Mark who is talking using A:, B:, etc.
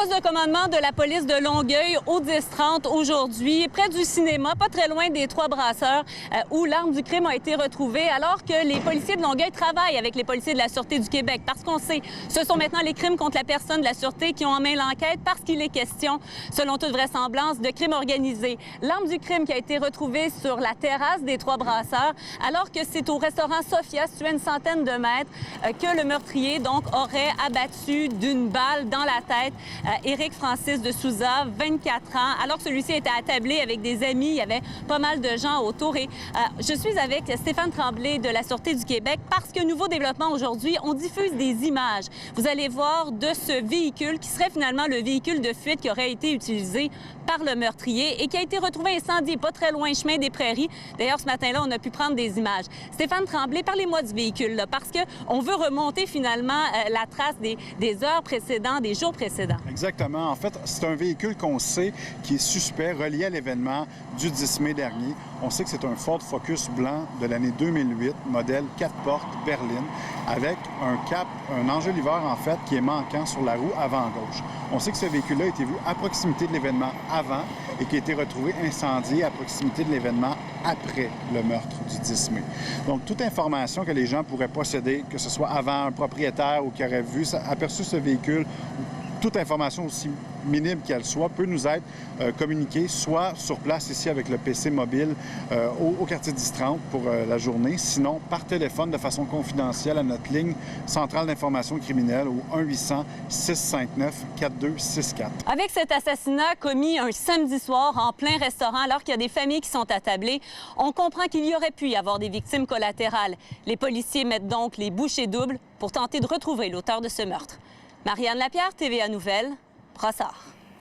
A: Poste de commandement de la police de Longueuil au 10-30 aujourd'hui, près du cinéma, pas très loin des Trois Brasseurs, où l'arme du crime a été retrouvée, alors que les policiers de Longueuil travaillent avec les policiers de la Sûreté du Québec. Parce qu'on sait, ce sont maintenant les crimes contre la personne de la Sûreté qui ont en main l'enquête, parce qu'il est question, selon toute vraisemblance, de crimes organisés. L'arme du crime qui a été retrouvée sur la terrasse des Trois Brasseurs, alors que c'est au restaurant Sophia, situé à une centaine de mètres, que le meurtrier donc aurait abattu d'une balle dans la tête Éric Francis de Souza, 24 ans, alors que celui-ci était attablé avec des amis. Il y avait pas mal de gens autour. Et je suis avec Stéphane Tremblay de la Sûreté du Québec parce que nouveau développement aujourd'hui, on diffuse des images. Vous allez voir de ce véhicule qui serait finalement le véhicule de fuite qui aurait été utilisé par le meurtrier et qui a été retrouvé incendié pas très loin, chemin des Prairies. D'ailleurs, ce matin-là, on a pu prendre des images. Stéphane Tremblay, parlez-moi du véhicule, là, parce qu'on veut remonter finalement la trace des heures précédentes, des jours précédents.
B: Exactement. En fait, c'est un véhicule qu'on sait qui est suspect, relié à l'événement du 10 mai dernier. On sait que c'est un Ford Focus blanc de l'année 2008, modèle 4 portes berline, avec un enjoliveur, en fait, qui est manquant sur la roue avant-gauche. On sait que ce véhicule-là a été vu à proximité de l'événement avant et qui a été retrouvé incendié à proximité de l'événement après le meurtre du 10 mai. Donc, toute information que les gens pourraient posséder, que ce soit avant un propriétaire ou qui aurait aperçu ce véhicule, toute information aussi minime qu'elle soit peut nous être communiquée soit sur place ici avec le PC mobile au quartier 10-30 pour la journée, sinon par téléphone de façon confidentielle à notre ligne centrale d'information criminelle au 1-800-659-4264.
A: Avec cet assassinat commis un samedi soir en plein restaurant alors qu'il y a des familles qui sont attablées, on comprend qu'il y aurait pu y avoir des victimes collatérales. Les policiers mettent donc les bouchées doubles pour tenter de retrouver l'auteur de ce meurtre. Marianne Lapierre, TVA Nouvelles, Brossard.